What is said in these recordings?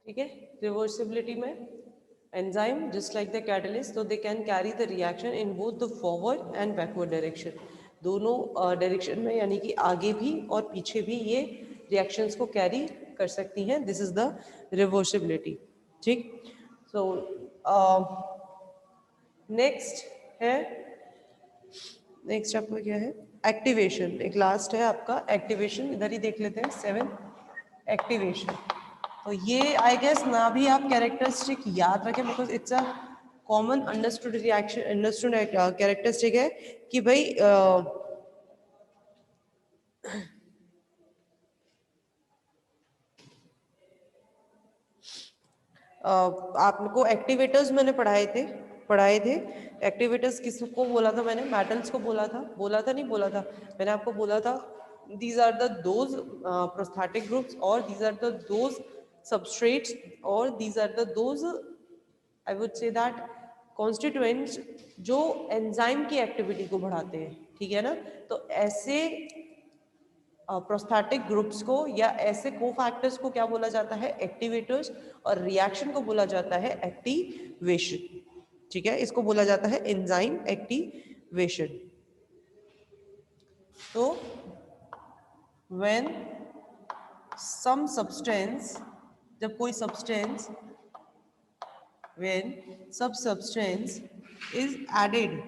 ठीक है, रिवर्सिबिलिटी में enzyme just like the catalyst, तो they can carry the reaction in both the forward and backward direction, दोनों direction में, यानी कि आगे भी और पीछे भी ये रिएक्शंस को कैरी कर सकती हैं. This is the reversibility. ठीक. सो नेक्स्ट है, नेक्स्ट आपका क्या है, एक्टिवेशन. एक लास्ट है आपका एक्टिवेशन, इधर ही देख लेते हैं. 7 एक्टिवेशन. तो ये आई गेस ना भी आप कैरेक्टरिस्टिक याद रखें, because it's a common understood reaction, understood characteristic है कि भाई आपको एक्टिवेटर्स मैंने पढ़ाए थे. एक्टिवेटर्स किसको बोला था मैंने? मेटल्स को नहीं बोला था. मैंने आपको बोला था these are the those prosthetic groups, or these are the those substrates, or these are the those I would say that constituents जो एंजाइम की एक्टिविटी को बढ़ाते हैं. ठीक है ना? तो ऐसे प्रोस्थेटिक ग्रुप्स को या ऐसे कोफैक्टर्स को क्या बोला जाता है? एक्टिवेटर्स. और रिएक्शन को बोला जाता है एक्टिवेशन. ठीक है, इसको बोला जाता है एंजाइम एक्टिवेशन. तो व्हेन सम सब्सटेंस, जब कोई substance, when sub substance is added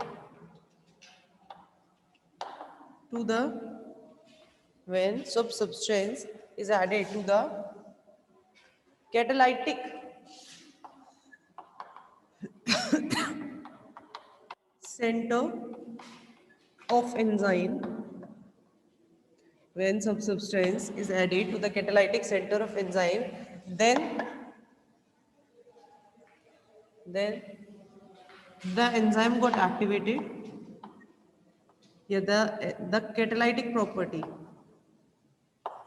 to the, when sub substance is added to the catalytic center of enzyme, when sub substance is added to the catalytic center of enzyme, then the enzyme got activated. Yeah, the catalytic property,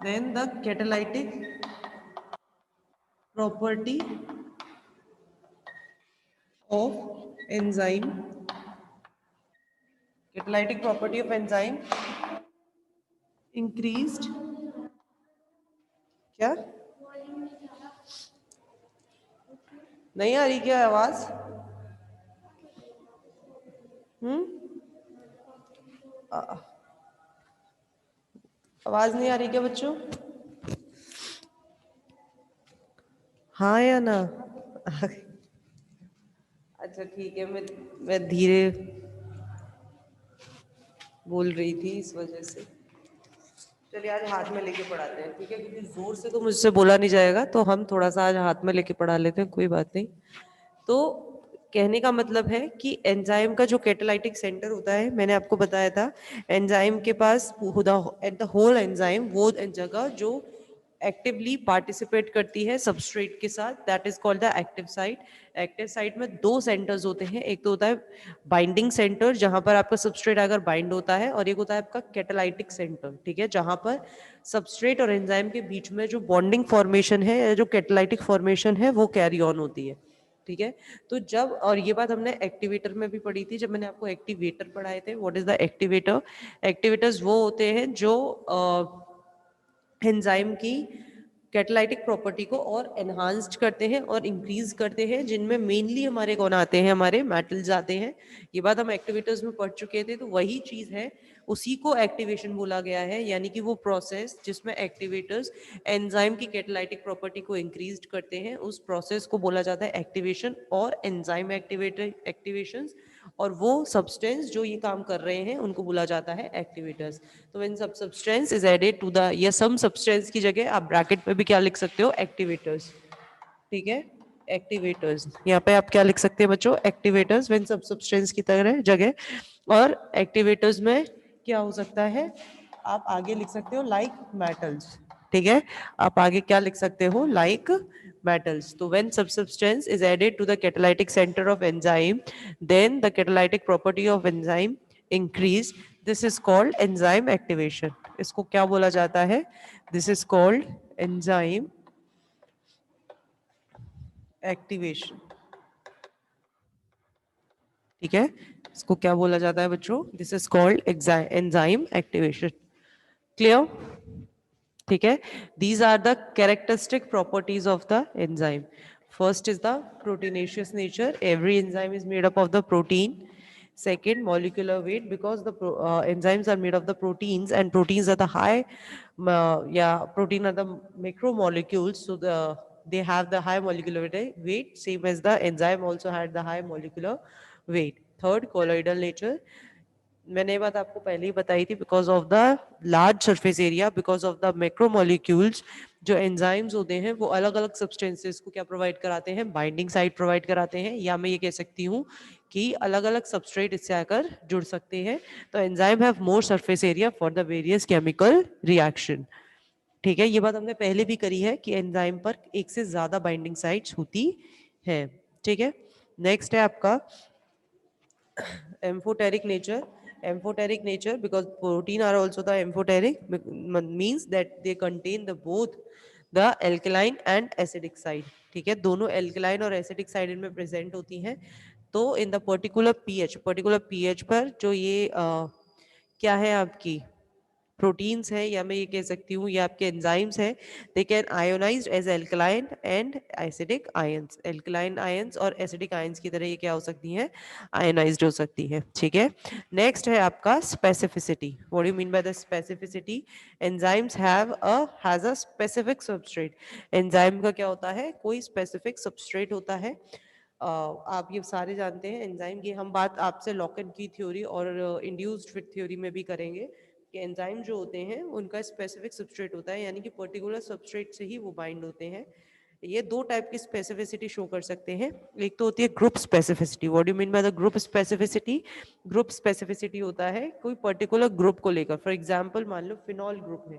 then the catalytic property of enzyme, catalytic property of enzyme increased. क्या नहीं आ रही क्या आवाज? आवाज नहीं आ रही क्या बच्चों? हाँ या ना? अच्छा ठीक है, मैं धीरे बोल रही थी इस वजह से. चलिए आज हाथ में लेके पढ़ाते हैं. ठीक है, क्योंकि जोर से तो मुझसे बोला नहीं जाएगा, तो हम थोड़ा सा आज हाथ में लेके पढ़ा लेते हैं. कोई बात नहीं. तो कहने का मतलब है कि एंजाइम का जो कैटालाइटिक सेंटर होता है, मैंने आपको बताया था, एंजाइम के पास एट द होल एंजाइम, वो जगह जो एक्टिवली पार्टिसिपेट करती है सबस्ट्रेट के साथ, that is called the active site. Active site में 2 सेंटर्स होते हैं. एक तो होता है बाइंडिंग सेंटर, जहां पर आपका सबस्ट्रेट अगर बाइंड होता है, और एक होता है आपका कैटालाइटिक सेंटर. ठीक है, जहां पर सबस्ट्रेट और एंजाइम के बीच में जो बॉन्डिंग फॉर्मेशन है, जो कैटालाइटिक फॉर्मेशन है, वो कैरी ऑन होती है. ठीक है, तो जब, और ये बात हमने एक्टिवेटर में भी पढ़ी थी, जब मैंने आपको एक्टिवेटर पढ़ाए थे. What is the activator? Activators वो होते हैं जो एंजाइम की कैटालाइटिक प्रॉपर्टी को और एनहांस्ड करते हैं और इंक्रीज करते हैं, जिनमें मेनली हमारे कौन आते हैं? हमारे मेटल्स आते हैं. ये बात हम एक्टिवेटर्स में पढ़ चुके थे, तो वही चीज है, उसी को एक्टिवेशन बोला गया है. यानी कि वो प्रोसेस जिसमें एक्टिवेटर्स एंजाइम की कैटालाइटिक प्रॉपर्टी को इंक्रीज करते हैं, उस प्रोसेस को बोला जाता है एक्टिवेशन और एंजाइम एक्टिवेशंस. और वो सब्सटेंस जो ये काम कर रहे हैं, उनको बोला जाता है एक्टिवेटर्स. तो when sub substance is added to the, या सम सब्सटेंस की जगह आप ब्रैकेट में भी क्या लिख सकते हो? एक्टिवेटर्स. ठीक है, एक्टिवेटर्स. यहाँ पे आप क्या लिख सकते हैं बच्चों? एक्टिवेटर्स व्हेन सब सब्सटेंस की तरह जगह. और एक्टिवेटर्स में क्या हो सकता है? आप आगे लिख सकते हो लाइक मेटल्स. ठीक है, आप आगे क्या लिख सकते हो? Like metals. So when substance is added to the catalytic center of enzyme, then the catalytic property of enzyme increase. This is called enzyme activation. इसको क्या बोला जाता है? This is called enzyme activation. ठीक है, इसको क्या बोला जाता है बच्चों? This is called enzyme activation. Clear? ठीक है. These are the characteristic properties of the enzyme. First is the proteinaceous nature. Every enzyme is made up of the protein. Second, molecular weight, because the enzymes are made of the proteins, and proteins are the high, protein are the macromolecules, so they have the high molecular weight, same as the enzyme also had the high molecular weight. Third, colloidal nature. मैंने ये बात आपको पहले ही बताई थी, because of the large surface area, because of the macromolecules, जो enzymes होते हैं वो अलग अलग सब्सटेंसेस को क्या प्रोवाइड कराते हैं, बाइंडिंग साइट प्रोवाइड कराते हैं, या मैं ये कह सकती हूँ कि अलग अलग सबस्ट्रेट इससे आकर जुड़ सकते हैं. तो enzyme have more surface area for the various chemical reaction. ठीक है, ये बात हमने पहले भी करी है कि एंजाइम पर एक से ज्यादा बाइंडिंग साइट्स होती है. ठीक है. नेक्स्ट है आपका amphoteric nature. Amphoteric nature, because protein are also the amphoteric, means that they contain the both the alkaline and acidic side. ठीक है, दोनों alkaline और acidic side इनमें present होती हैं. तो in the particular pH पर जो ये क्या है आपकी प्रोटीन्स है, या मैं ये कह सकती हूँ ये आपके एंजाइम्स हैं, they can ionized as alkaline and acidic ions. Alkaline ions और एसिडिक आयंस की तरह ये क्या हो सकती हैं, आयोनाइज्ड हो सकती है. ठीक है. नेक्स्ट है आपका specificity. What do you mean by the specificity? Enzymes has a specific substrate. Enzyme का क्या होता है, कोई स्पेसिफिक सबस्ट्रेट होता है. आप ये सारे जानते हैं एंजाइम की, हम बात आपसे लॉकन की थ्योरी और इंड्यूस्ड फिट थ्योरी में भी करेंगे कि एंजाइम जो होते हैं उनका स्पेसिफिक सबस्ट्रेट होता है, यानी कि पर्टिकुलर सबस्ट्रेट से ही वो बाइंड होते हैं. ये दो टाइप की स्पेसिफिसिटी शो कर सकते हैं. एक तो होती है group specificity. What do mean by the group specificity? Group specificity होता है कोई पर्टिकुलर ग्रुप को लेकर. फॉर एग्जांपल मान लो फिनॉल ग्रुप है,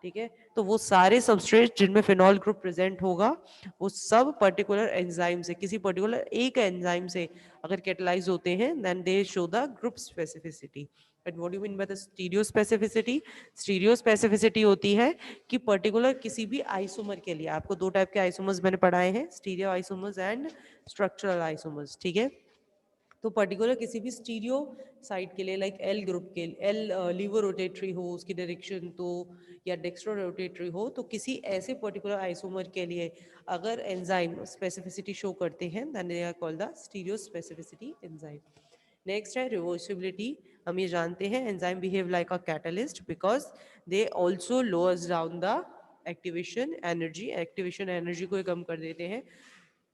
ठीक है, तो वो सारे सबस्ट्रेट जिनमें फिनॉल ग्रुप प्रेजेंट होगा वो सब पर्टिकुलर एंजाइम से, किसी पर्टिकुलर एक एंजाइम से अगर कैटलाइज होते हैं, then they show the group specificity. But what do you mean by the stereo specificity? Stereo specificity होती है कि पर्टिकुलर किसी भी आइसोमर के लिए, आपको दो टाइप के आइसोमर्स मैंने पढ़ाए हैं, stereo isomers and structural isomers. ठीक है. तो पर्टिकुलर किसी भी स्टीरियो साइट के लिए, लाइक एल ग्रुप के, एल लीवर रोटेटरी हो उसकी डायरेक्शन तो, या डेक्स्ट्रो रोटेटरी हो, तो किसी ऐसे पर्टिकुलर आइसोमर के लिए अगर एंजाइम स्पेसिफिसिटी शो करते हैं, then they are called the stereo specificity enzyme. Next है रिवर्सिबिलिटी. हम ये जानते हैं enzyme behave like a catalyst because they also lowers down the activation energy. Activation energy को कम कर देते हैं.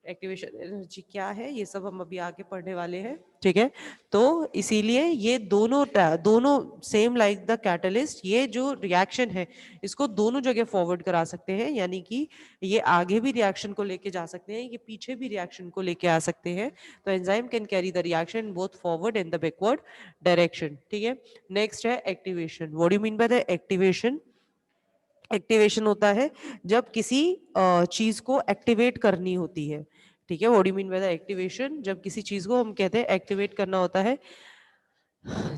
एक्टिवेशन एनर्जी क्या है ये सब हम अभी आगे पढ़ने वाले हैं. ठीक है. तो इसीलिए ये दोनों दोनों सेम लाइक द कैटलिस्ट, ये जो रिएक्शन है इसको दोनों जगह फॉरवर्ड करा सकते हैं, यानी कि ये आगे भी रिएक्शन को लेके जा सकते हैं, ये पीछे भी रिएक्शन को लेके आ सकते हैं. तो enzyme can carry the reaction both forward and the backward direction. ठीक है. नेक्स्ट है activation. What do you mean by the activation? Activation होता है जब किसी चीज को एक्टिवेट करनी होती है. ठीक है. What do you mean by the activation? जब किसी चीज को हम कहते हैं एक्टिवेट करना होता है,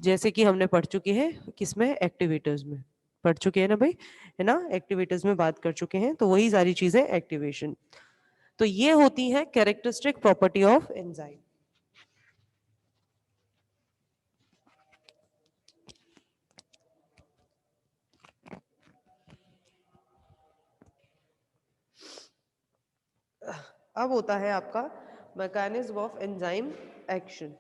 जैसे कि हमने पढ़ चुके हैं किसमें, एक्टिवेटर्स में पढ़ चुके हैं ना भाई, है ना, एक्टिवेटर्स में बात कर चुके हैं, तो वही सारी चीजें एक्टिवेशन. तो ये होती है कैरेक्टरिस्टिक प्रॉपर्टी ऑफ एंजाइम. अब होता है आपका mechanism of enzyme action.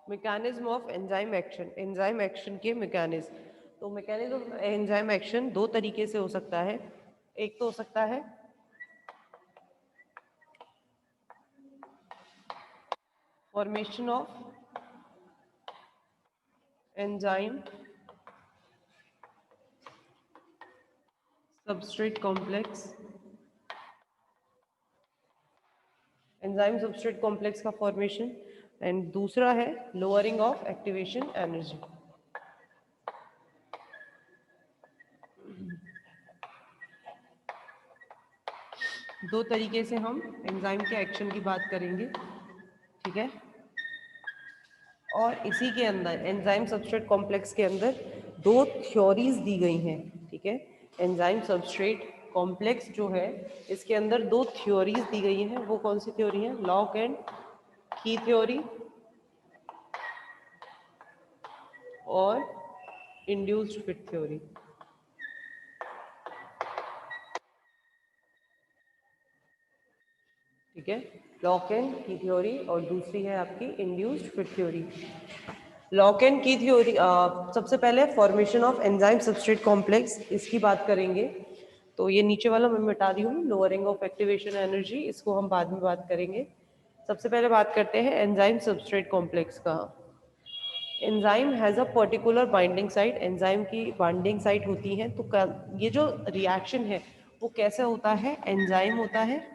Mechanism of enzyme action. Enzyme action के मैकेनिज्म. तो मैकेनिज्म ऑफ एंजाइम एक्शन दो तरीके से हो सकता है. एक तो हो सकता है formation of enzyme substrate complex. Enzyme substrate complex का फॉर्मेशन, एंड दूसरा है लोअरिंग ऑफ एक्टिवेशन एनर्जी। दो तरीके से हम एंजाइम के एक्शन की बात करेंगे, ठीक है। और इसी के अंदर एंजाइम सबस्ट्रेट कॉम्प्लेक्स के अंदर दो थ्योरीज दी गई हैं, ठीक है। एंजाइम सबस्ट्रेट कॉम्प्लेक्स जो है इसके अंदर दो थ्योरीज दी गई हैं। वो कौन सी थ्योरी है? लॉक एंड की थ्योरी और इंड्यूस्ड फिट थ्योरी। ठीक है, लॉक एंड की थ्योरी और दूसरी है आपकी induced fit theory. Lock and की थ्योरी, सबसे पहले formation of enzyme substrate complex, इसकी बात करेंगे। तो ये नीचे वाला मैं मिटा रही हूँ, लोअरिंग ऑफ एक्टिवेशन एनर्जी, इसको हम बाद में बात करेंगे। सबसे पहले बात करते हैं एंजाइम सबस्ट्रेट कॉम्प्लेक्स का। Enzyme has a particular binding site, enzyme की बाइंडिंग साइट होती है। तो ये जो रिएक्शन है वो कैसे होता है? एंजाइम होता है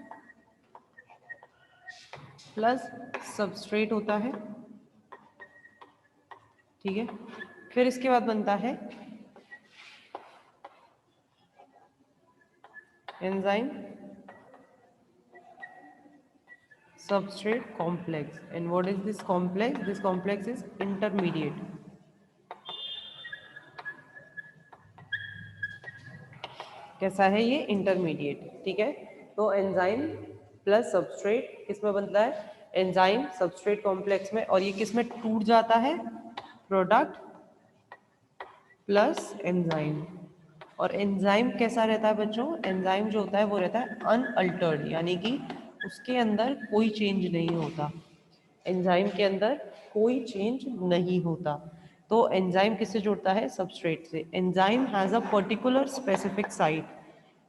प्लस सबस्ट्रेट होता है, ठीक है। फिर इसके बाद बनता है enzyme substrate complex, and what is this complex? This complex is intermediate। कैसा है ये? इंटरमीडिएट, ठीक है। तो एंजाइम प्लस सबस्ट्रेट किसमें बनता है? एंजाइम सबस्ट्रेट कॉम्प्लेक्स में। और ये किसमें टूट जाता है? Product plus enzyme. और एंजाइम कैसा रहता है बच्चों? एंजाइम जो होता है वो रहता है अनअल्टर्ड, यानी कि उसके अंदर कोई चेंज नहीं होता। एंजाइम के अंदर कोई चेंज नहीं होता। तो एंजाइम किससे जुड़ता है? सबस्ट्रेट से। Enzyme has a particular specific site,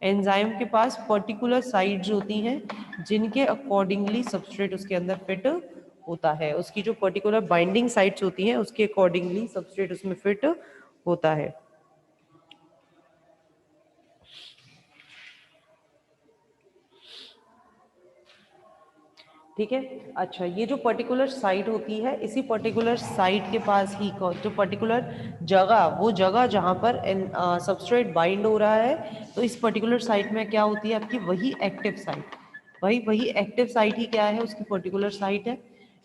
enzyme के पास पर्टिकुलर साइट्स होती हैं जिनके अकॉर्डिंगली सबस्ट्रेट उसके अंदर फिट होता है। उसकी जो पर्टिकुलर बाइंडिंग साइट्स होती हैं उसके अकॉर्डिंगली सबस्ट्रेट उसमें फिट होता है, ठीक है। अच्छा, ये जो पर्टिकुलर साइट होती है, इसी पर्टिकुलर साइट के पास ही जो पर्टिकुलर जगह, वो जगह जहाँ पर सबस्ट्रेट बाइंड हो रहा है, तो इस पर्टिकुलर साइट में क्या होती है आपकी? वही एक्टिव साइट। वही एक्टिव साइट ही क्या है? उसकी पर्टिकुलर साइट है,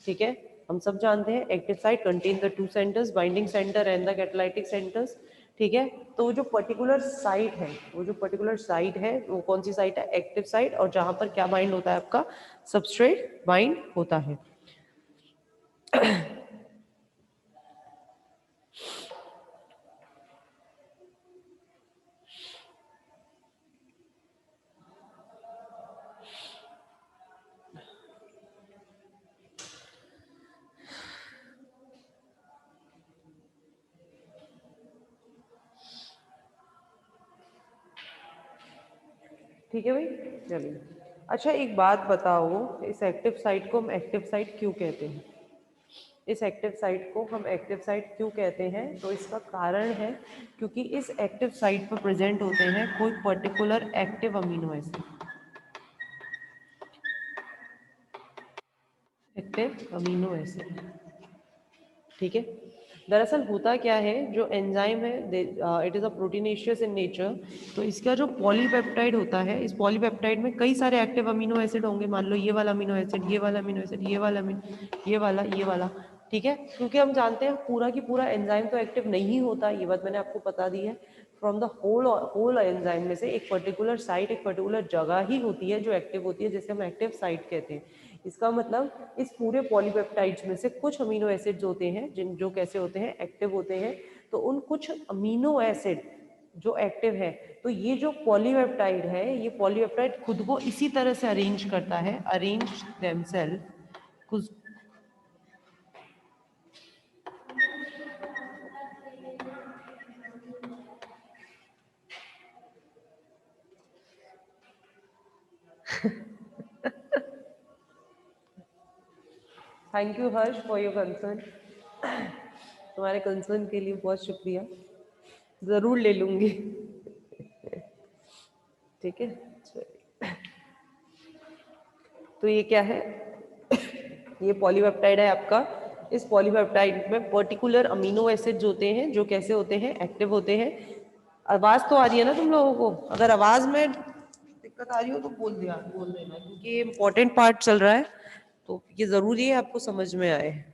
ठीक है। हम सब जानते हैं active site contain the two centres, binding centre and the catalytic centres, ठीक है। तो वो जो पर्टिकुलर साइट है, वो जो पर्टिकुलर साइट है वो कौन सी साइट है? Active site. और जहां पर क्या बाइंड होता है आपका? सबस्ट्रेट बाइंड होता है। ठीक है भाई, चलिए। अच्छा, एक बात बताओ, इस एक्टिव साइट को हम एक्टिव साइट क्यों कहते हैं? इस एक्टिव साइट को हम एक्टिव साइट क्यों कहते हैं? तो इसका कारण है क्योंकि इस एक्टिव साइट पर प्रेजेंट होते हैं कोई particular active amino acid, active amino acid, ठीक है। दरअसल होता क्या है, जो एंजाइम है it is a proteinaceous in nature. तो इसका जो पॉलीपेप्टाइड होता है, इस पॉलीपेप्टाइड में कई सारे एक्टिव अमीनो एसिड होंगे। मान लो ये वाला अमीनो एसिड, ये वाला अमीनो एसिड, ये वाला अमीनो, ये वाला, ठीक है। क्योंकि हम जानते हैं पूरा की पूरा एंजाइम तो एक्टिव नहीं होता, ये बात मैंने आपको बता दी है। From the whole whole enzyme में से एक पर्टिकुलर साइट, एक पर्टिकुलर जगह ही होती है जो एक्टिव होती है, जिसे हम एक्टिव साइट कहते हैं। इसका मतलब इस पूरे पॉलीपेप्टाइड्स में से कुछ अमीनो एसिड्स होते हैं जिन जो कैसे होते हैं? एक्टिव होते हैं। तो उन कुछ अमीनो एसिड जो एक्टिव है, तो ये जो पॉलीपेप्टाइड है, ये पॉलीपेप्टाइड खुद को इसी तरह से अरेंज करता है, अरेंज देमसेल्फ कुछ। Thank you Harsh for your concern. तुम्हारे कंसर्न के लिए बहुत शुक्रिया, ज़रूर ले लूँगी, ठीक है। चलिए। तो ये क्या है, ये पॉलीपेप्टाइड है आपका। इस पॉलीपेप्टाइड में पर्टिकुलर अमीनो एसिड्स होते हैं जो कैसे होते हैं, एक्टिव होते हैं। आवाज तो आ रही है ना तुम लोगों को? अगर आवाज में दिक्कत आ रही हो तो बोल देना, क्योंकि ये इंपॉर्टेंट पार्ट चल रहा है, तो ये जरूरी है आपको समझ में आए।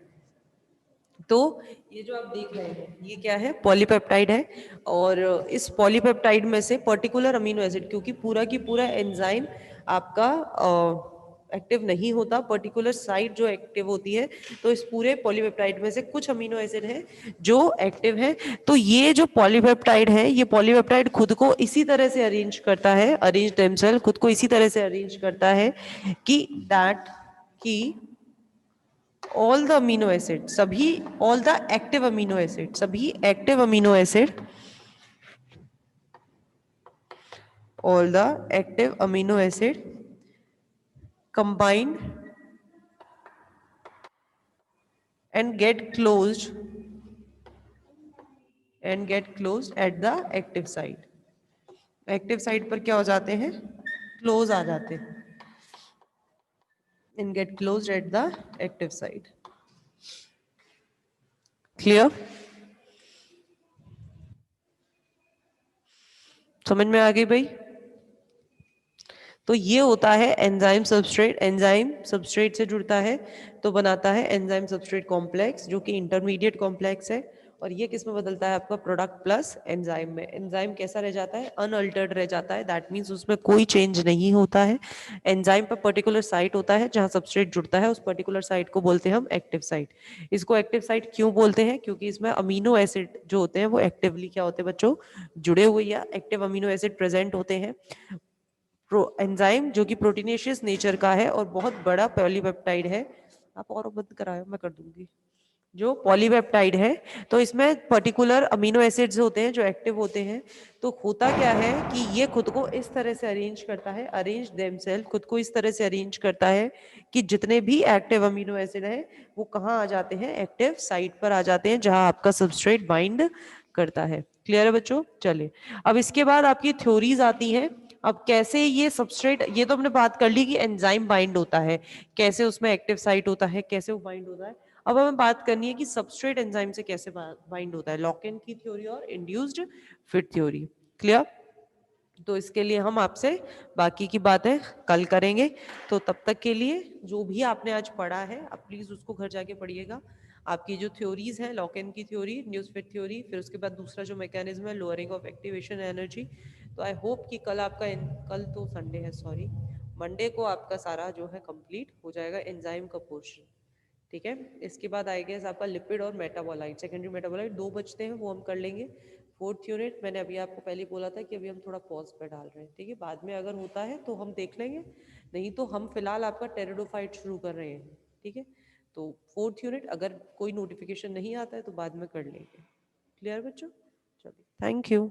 तो ये जो आप देख रहे हैं ये क्या है, पॉलीपेप्टाइड है। और इस पॉलीपेप्टाइड में से पर्टिकुलर अमीनो एसिड, क्योंकि पूरा की पूरा एंजाइम आपका एक्टिव नहीं होता, पर्टिकुलर साइट जो एक्टिव होती है, तो इस पूरे पॉलीपेप्टाइड में से कुछ अमीनो एसिड हैं जो एक्टिव है। तो ये जो पॉलीपेप्टाइड है, ये पॉलीपेप्टाइड खुद को इसी तरह से अरेंज करता है, अरेंज देमसेल्फ, खुद को इसी तरह से अरेंज करता है कि दैट की all the amino acid, सभी all the active amino acid, सभी active amino acid, all the active amino acid combined and get closed at the active site. Active site पर क्या हो जाते हैं, क्लोज आ जाते हैं, and get closed at the active site. Clear? समझ में आ गई भाई? तो ये होता है एंजाइम सबस्ट्रेट। एंजाइम सबस्ट्रेट से जुड़ता है तो बनाता है एंजाइम सबस्ट्रेट कॉम्प्लेक्स, जो कि इंटरमीडिएट कॉम्प्लेक्स है। और ये किस में बदलता है आपका, प्रोडक्ट प्लस एंजाइम में। एंजाइम कैसा रह जाता है, अनअल्टर्ड रह जाता है, दैट मीन्स उसमें कोई चेंज नहीं होता है। एंजाइम पर पर्टिकुलर साइट होता है जहां सबस्ट्रेट जुड़ता है, उस पर्टिकुलर साइट को बोलते हैं हम एक्टिव साइट। इसको एक्टिव साइट क्यों बोलते हैं, क्योंकि इसमें अमीनो एसिड जो होते हैं वो एक्टिवली क्या होते हैं बच्चों, जुड़े हुए या एक्टिव अमीनो एसिड प्रेजेंट होते हैं। एंजाइम जो कि प्रोटीनेशियस नेचर का है और बहुत बड़ा पॉलीपेप्टाइड है। आप और बंद कराओ, मैं कर दूंगी। जो पॉलीपेप्टाइड है, तो इसमें पर्टिकुलर अमीनो एसिड्स होते हैं जो एक्टिव होते हैं। तो होता क्या है कि ये खुद को इस तरह से अरेंज करता है, अरेंज देमसेल्फ, खुद को इस तरह से अरेंज करता है कि जितने भी एक्टिव अमीनो एसिड हैं वो कहाँ आ जाते हैं, एक्टिव साइट पर आ जाते हैं जहां आपका सबस्ट्रेट बाइंड करता है। क्लियर है बच्चों? चलिए, अब इसके बाद आपकी थ्योरीज आती हैं। अब कैसे ये सबस्ट्रेट, ये तो हमने बात कर ली कि एंजाइम बाइंड होता है, कैसे उसमें एक्टिव साइट होता है, कैसे वो बाइंड होता है। अब हमें बात करनी है कि सबस्ट्रेट एंजाइम से कैसे बाइंड होता है, लॉक-इन की थ्योरी और इंड्यूस्ड फिट थ्योरी। क्लियर? तो इसके लिए हम आपसे बाकी की बातें कल करेंगे। तो तब तक के लिए जो भी आपने आज पढ़ा है आप प्लीज उसको घर जाके पढ़िएगा। आपकी जो थ्योरीज हैं, लॉक इन की थ्योरी, न्यूज फिट थ्योरी, फिर उसके बाद दूसरा जो मैकेनिज्म है लोअरिंग ऑफ एक्टिवेशन एनर्जी। तो आई होप कि कल आपका कल तो संडे है, सॉरी, मंडे को आपका सारा जो है कंप्लीट हो जाएगा एंजाइम का पोर्शन। ठीक है, इसके बाद आई गेस आपका लिपिड और मेटाबोलाइट, सेकेंडरी मेटाबोलाइट दो बचते हैं, वो हम कर लेंगे। फोर्थ यूनिट मैंने अभी आपको पहले बोला था कि अभी हम थोड़ा पॉज पे डाल रहे हैं, ठीक है, बाद में अगर होता है तो हम देख लेंगे, नहीं तो हम फिलहाल आपका टेरिडोफाइट शुरू कर रहे हैं। ठीक है, तो फोर्थ यूनिट अगर कोई नोटिफिकेशन नहीं आता है तो बाद में कर लेंगे। क्लियर बच्चों? चलिए, थैंक यू।